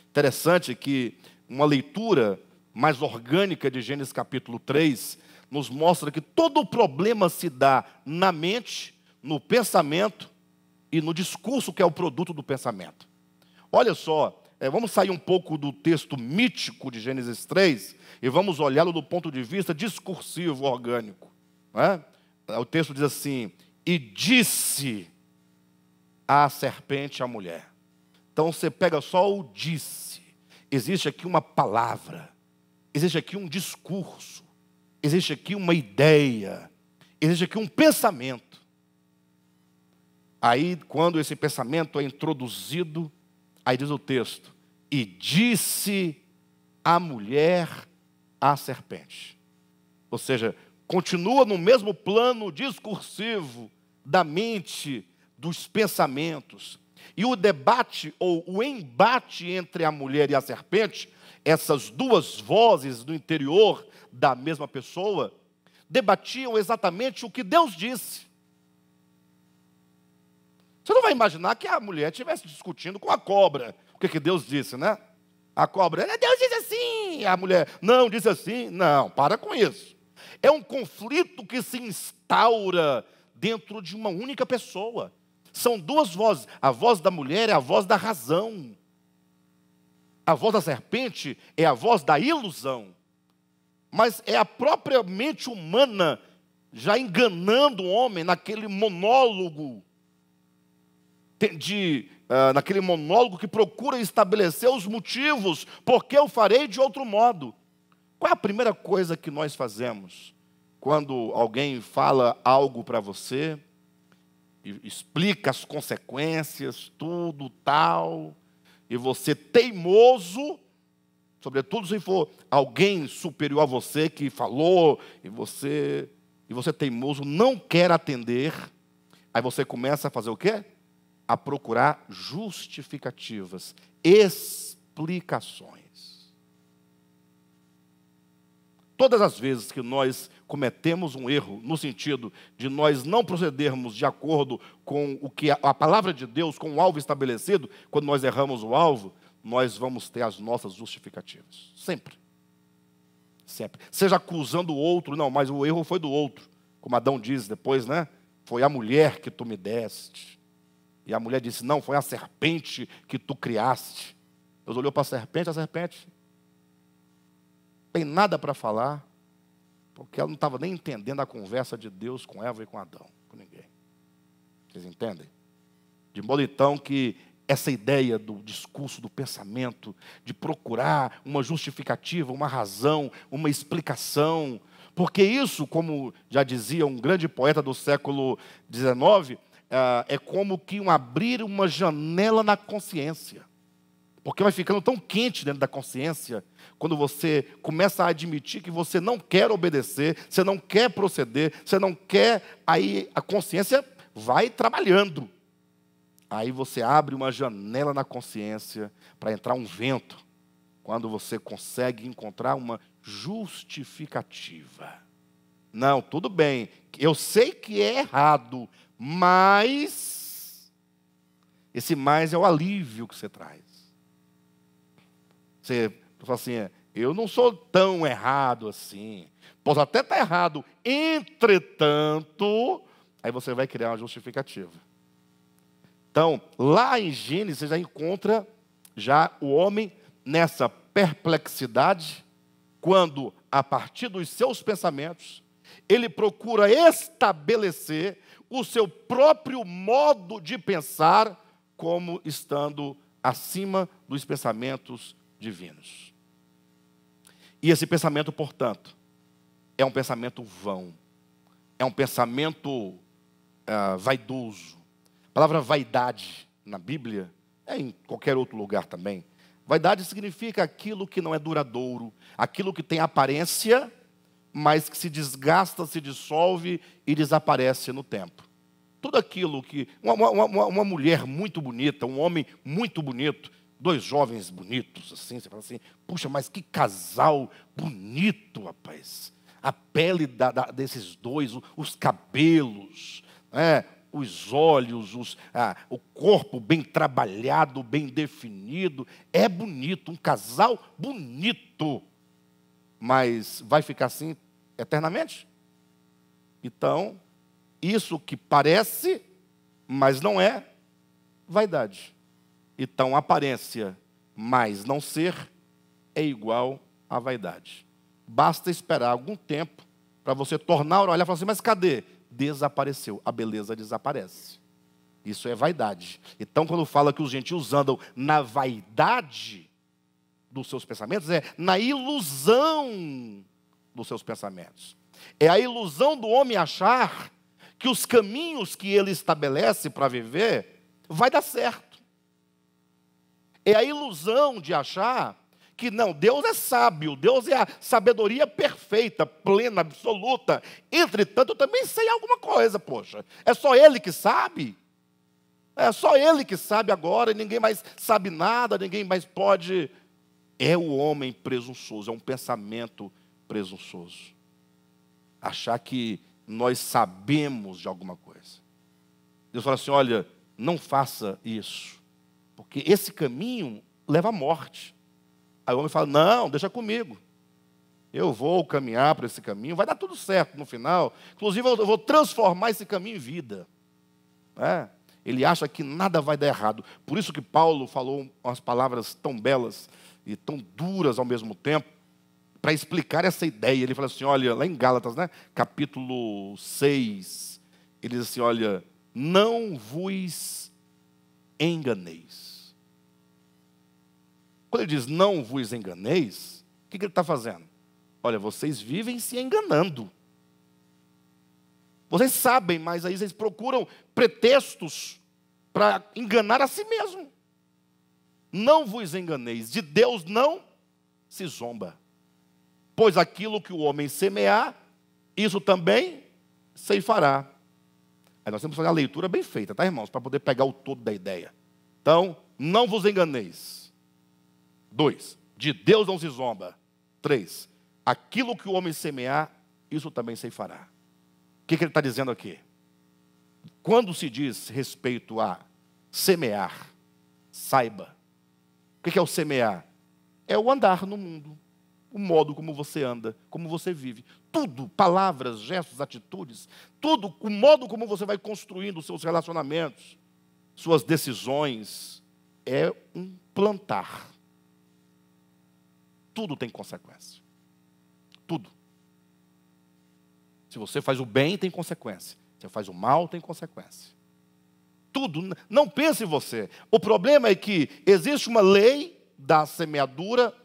Interessante que uma leitura mais orgânica de Gênesis capítulo 3, nos mostra que todo o problema se dá na mente, no pensamento e no discurso que é o produto do pensamento. Olha só, vamos sair um pouco do texto mítico de Gênesis 3 e vamos olhá-lo do ponto de vista discursivo, orgânico. O texto diz assim, e disse a serpente à mulher. Então você pega só o disse, existe aqui uma palavra, existe aqui um discurso, existe aqui uma ideia, existe aqui um pensamento. Aí, quando esse pensamento é introduzido, aí diz o texto, e disse a mulher à serpente. Ou seja, continua no mesmo plano discursivo da mente, dos pensamentos. E o debate ou o embate entre a mulher e a serpente, essas duas vozes do interior da mesma pessoa, debatiam exatamente o que Deus disse. Você não vai imaginar que a mulher estivesse discutindo com a cobra. O que Deus disse, né? A cobra, Deus disse assim. A mulher, não, disse assim. Não, para com isso. É um conflito que se instaura dentro de uma única pessoa. São duas vozes. A voz da mulher é a voz da razão. A voz da serpente é a voz da ilusão. Mas é a própria mente humana já enganando o homem naquele monólogo naquele monólogo que procura estabelecer os motivos porque eu farei de outro modo. Qual é a primeira coisa que nós fazemos quando alguém fala algo para você, e explica as consequências, tudo tal, e você teimoso Sobretudo se for alguém superior a você que falou e você teimoso não quer atender, aí você começa a fazer o quê? A procurar justificativas, explicações. Todas as vezes que nós cometemos um erro, no sentido de nós não procedermos de acordo com o que a palavra de Deus, com o alvo estabelecido, quando nós erramos o alvo, nós vamos ter as nossas justificativas. Sempre. Sempre. Seja acusando o outro, não, mas o erro foi do outro. Como Adão diz depois, né? Foi a mulher que tu me deste. E a mulher disse, não, foi a serpente que tu criaste. Deus olhou para a serpente tem nada para falar, porque ela não estava nem entendendo a conversa de Deus com Eva e com Adão, com ninguém. Vocês entendem? De modo então que essa ideia do discurso, do pensamento, de procurar uma justificativa, uma razão, uma explicação, porque isso, como já dizia um grande poeta do século XIX, é como que abrir uma janela na consciência. Porque vai ficando tão quente dentro da consciência, quando você começa a admitir que você não quer obedecer, você não quer proceder, você não quer, aí a consciência vai trabalhando. Aí você abre uma janela na consciência para entrar um vento, quando você consegue encontrar uma justificativa. Não, tudo bem, eu sei que é errado, mas esse mais é o alívio que você traz. Você fala assim, eu não sou tão errado assim. Posso até estar errado, entretanto, aí você vai criar uma justificativa. Então, lá em Gênesis, você já encontra o homem nessa perplexidade, quando, a partir dos seus pensamentos, ele procura estabelecer o seu próprio modo de pensar, como estando acima dos pensamentos divinos. E esse pensamento, portanto, é um pensamento vão, é um pensamento vaidoso. A palavra vaidade na Bíblia, é em qualquer outro lugar também. Vaidade significa aquilo que não é duradouro, aquilo que tem aparência, mas que se desgasta, se dissolve e desaparece no tempo. Tudo aquilo que uma mulher muito bonita, um homem muito bonito, dois jovens bonitos, assim, você fala assim, puxa, mas que casal bonito, rapaz. A pele desses dois, os cabelos, os olhos, o corpo bem trabalhado, bem definido. É bonito, um casal bonito. Mas vai ficar assim eternamente? Então, isso que parece, mas não é, vaidade. Então, aparência mais não ser é igual a vaidade. Basta esperar algum tempo para você tornar a olhar e falar assim, mas cadê? Desapareceu. A beleza desaparece. Isso é vaidade. Então, quando fala que os gentios andam na vaidade dos seus pensamentos, é na ilusão dos seus pensamentos. É a ilusão do homem achar que os caminhos que ele estabelece para viver vai dar certo. É a ilusão de achar que não, Deus é sábio, Deus é a sabedoria perfeita, plena, absoluta. Entretanto, eu também sei alguma coisa, poxa. É só Ele que sabe. É só Ele que sabe agora, e ninguém mais sabe nada, ninguém mais pode. É o homem presunçoso, é um pensamento presunçoso. Achar que nós sabemos de alguma coisa. Deus fala assim, olha, não faça isso, porque esse caminho leva à morte. Aí o homem fala, não, deixa comigo. Eu vou caminhar por esse caminho, vai dar tudo certo no final. Inclusive, eu vou transformar esse caminho em vida. Ele acha que nada vai dar errado. Por isso que Paulo falou umas palavras tão belas e tão duras ao mesmo tempo, para explicar essa ideia. Ele fala assim, olha, lá em Gálatas, capítulo 6, ele diz assim, olha, não vos enganeis. Quando ele diz, não vos enganeis, o que ele está fazendo? Olha, vocês vivem se enganando. Vocês sabem, mas aí vocês procuram pretextos para enganar a si mesmo. Não vos enganeis, de Deus não se zomba. Pois aquilo que o homem semear, isso também ceifará. Aí nós temos que fazer a leitura bem feita, tá, irmãos? Para poder pegar o todo da ideia. Então, não vos enganeis. 2, de Deus não se zomba. 3, aquilo que o homem semear, isso também ceifará. O que ele está dizendo aqui? Quando se diz respeito a semear, saiba. O que é o semear? É o andar no mundo. O modo como você anda, como você vive. Tudo, palavras, gestos, atitudes, tudo, o modo como você vai construindo os seus relacionamentos, suas decisões, é um plantar. Tudo tem consequência. Tudo. Se você faz o bem, tem consequência. Se você faz o mal, tem consequência. Tudo. Não pense em você. O problema é que existe uma lei da semeadura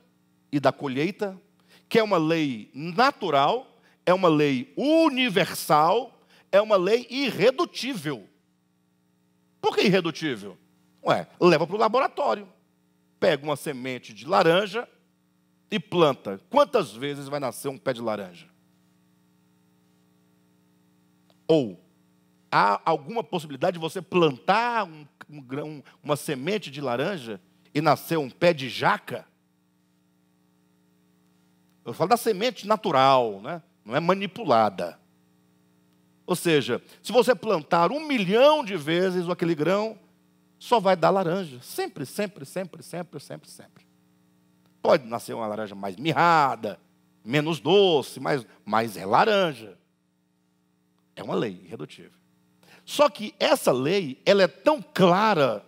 e da colheita, que é uma lei natural, é uma lei universal, é uma lei irredutível. Por que irredutível? Leva para o laboratório, pega uma semente de laranja e planta. Quantas vezes vai nascer um pé de laranja? Ou há alguma possibilidade de você plantar uma semente de laranja e nascer um pé de jaca? Eu falo da semente natural, né? Não é manipulada. Ou seja, se você plantar 1 milhão de vezes aquele grão, só vai dar laranja. Sempre, sempre, sempre, sempre, sempre, sempre. Pode nascer uma laranja mais mirrada, menos doce, mas é laranja. É uma lei irredutível. Só que essa lei, ela é tão clara,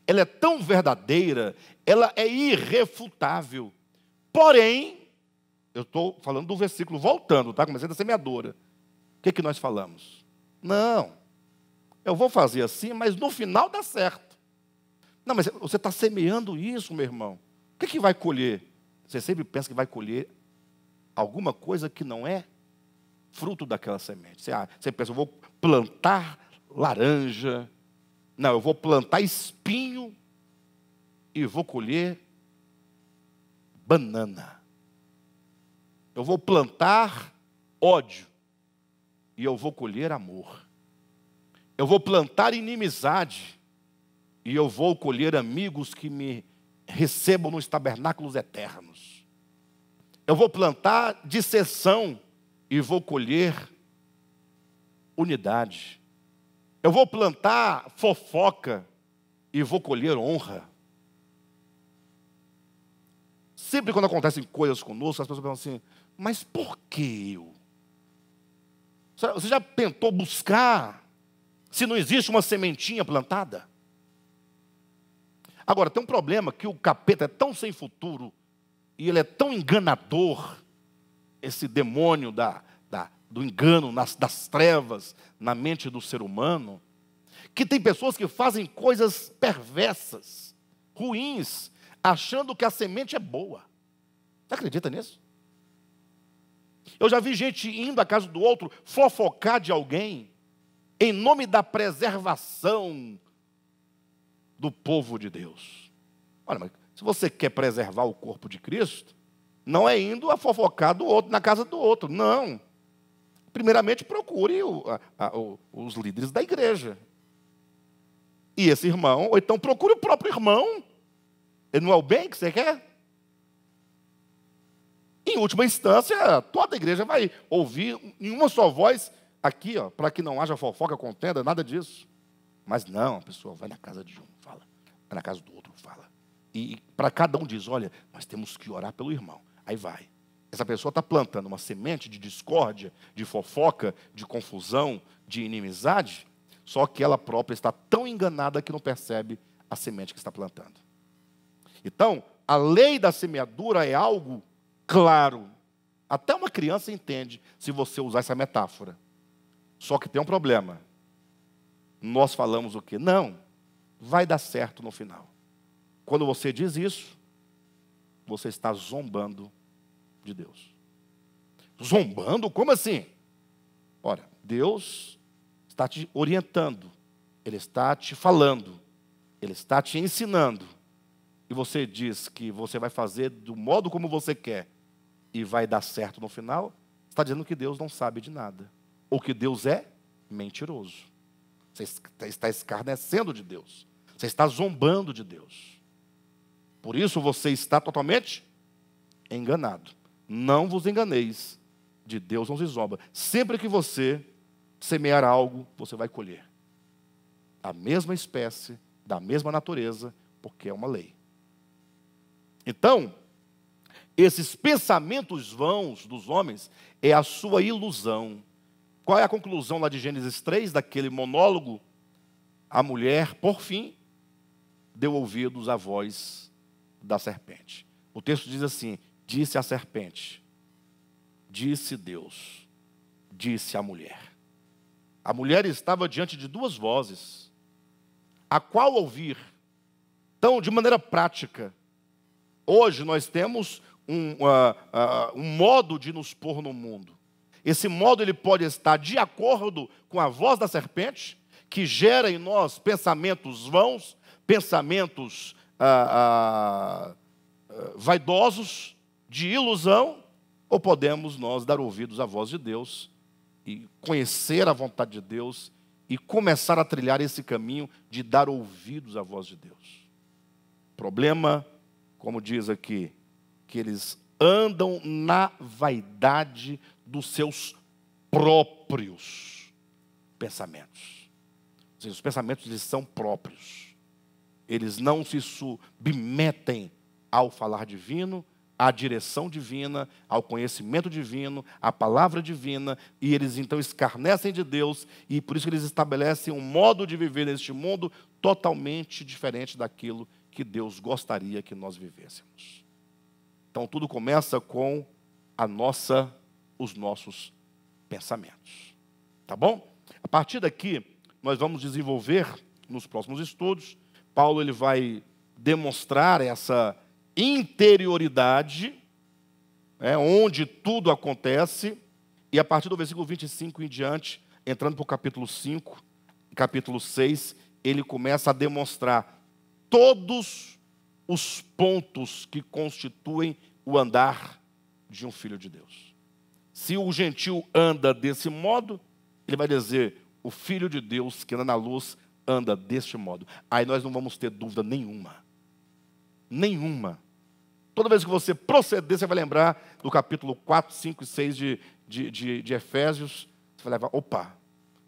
ela é tão verdadeira, ela é irrefutável. Porém, eu estou falando do versículo, voltando, tá? Comecei da semeadora. O que nós falamos? Não, eu vou fazer assim, mas no final dá certo. Não, mas você está semeando isso, meu irmão. O que vai colher? Você sempre pensa que vai colher alguma coisa que não é fruto daquela semente. Você pensa, eu vou plantar laranja. Não, eu vou plantar espinho e vou colher banana. Eu vou plantar ódio e eu vou colher amor. Eu vou plantar inimizade e eu vou colher amigos que me recebam nos tabernáculos eternos. Eu vou plantar disseção e vou colher unidade. Eu vou plantar fofoca e vou colher honra. Sempre quando acontecem coisas conosco, as pessoas pensam assim, mas por que eu? Você já tentou buscar se não existe uma sementinha plantada? Agora, tem um problema que o capeta é tão sem futuro e ele é tão enganador, esse demônio do engano, das trevas, na mente do ser humano, que tem pessoas que fazem coisas perversas, ruins, achando que a semente é boa. Você acredita nisso? Eu já vi gente indo à casa do outro fofocar de alguém em nome da preservação do povo de Deus. Olha, mas se você quer preservar o corpo de Cristo, não é indo a fofocar do outro na casa do outro, não. Primeiramente procure os líderes da igreja. E esse irmão, ou então procure o próprio irmão. Ele não é o bem que você quer? Em última instância, toda a igreja vai ouvir em uma só voz, aqui, para que não haja fofoca, contenda, nada disso. Mas não, a pessoa vai na casa de um, fala. Vai na casa do outro, fala. E para cada um diz, olha, nós temos que orar pelo irmão. Aí vai. Essa pessoa está plantando uma semente de discórdia, de fofoca, de confusão, de inimizade, só que ela própria está tão enganada que não percebe a semente que está plantando. Então, a lei da semeadura é algo claro. Até uma criança entende se você usar essa metáfora. Só que tem um problema. Nós falamos o quê? Não, vai dar certo no final. Quando você diz isso, você está zombando de Deus. Zombando? Como assim? Ora, Deus está te orientando, Ele está te falando, Ele está te ensinando. e você diz que você vai fazer do modo como você quer e vai dar certo no final, está dizendo que Deus não sabe de nada, ou que Deus é mentiroso. Você está escarnecendo de Deus, você está zombando de Deus. Por isso você está totalmente enganado. Não vos enganeis, de Deus não se zomba. Sempre que você semear algo, você vai colher. A mesma espécie, da mesma natureza, porque é uma lei. Então, esses pensamentos vãos dos homens é a sua ilusão. Qual é a conclusão lá de Gênesis 3, daquele monólogo? A mulher, por fim, deu ouvidos à voz da serpente. O texto diz assim: disse a serpente, disse Deus, disse a mulher. A mulher estava diante de duas vozes, a qual ouvir. Então, de maneira prática, hoje nós temos um modo de nos pôr no mundo. Esse modo ele pode estar de acordo com a voz da serpente, que gera em nós pensamentos vãos, pensamentos vaidosos, de ilusão, ou podemos nós dar ouvidos à voz de Deus e conhecer a vontade de Deus e começar a trilhar esse caminho de dar ouvidos à voz de Deus. Problema, como diz aqui, que eles andam na vaidade dos seus próprios pensamentos. Ou seja, os pensamentos eles são próprios. Eles não se submetem ao falar divino, à direção divina, ao conhecimento divino, à palavra divina, e eles então escarnecem de Deus, e por isso eles estabelecem um modo de viver neste mundo totalmente diferente daquilo que Deus gostaria que nós vivêssemos. Então tudo começa com os nossos pensamentos. Tá bom? A partir daqui, nós vamos desenvolver nos próximos estudos. Paulo ele vai demonstrar essa interioridade, onde tudo acontece, e a partir do versículo 25 em diante, entrando para o capítulo 5, capítulo 6, ele começa a demonstrar todos os pontos que constituem o andar de um filho de Deus. Se o gentio anda desse modo, ele vai dizer, o filho de Deus que anda na luz anda deste modo. Aí nós não vamos ter dúvida nenhuma. Nenhuma. Toda vez que você proceder, você vai lembrar do capítulo 4, 5 e 6 de Efésios. Você vai levar, opa,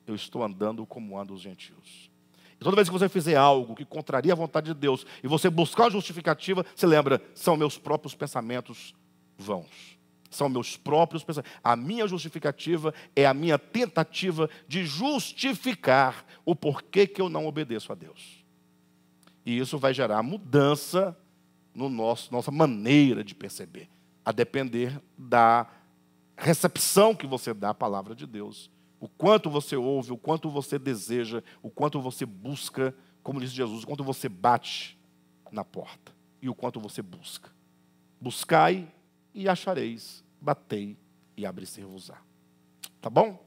eu estou andando como andam os gentios. E toda vez que você fizer algo que contraria a vontade de Deus, e você buscar uma justificativa, você lembra, são meus próprios pensamentos vãos. São meus próprios pensamentos. A minha justificativa é a minha tentativa de justificar o porquê que eu não obedeço a Deus. E isso vai gerar mudança no nossa maneira de perceber, a depender da recepção que você dá à palavra de Deus. O quanto você ouve, o quanto você deseja, o quanto você busca, como disse Jesus, o quanto você bate na porta e o quanto você busca. Buscai e achareis, batei e abre-se-vos-á. Tá bom?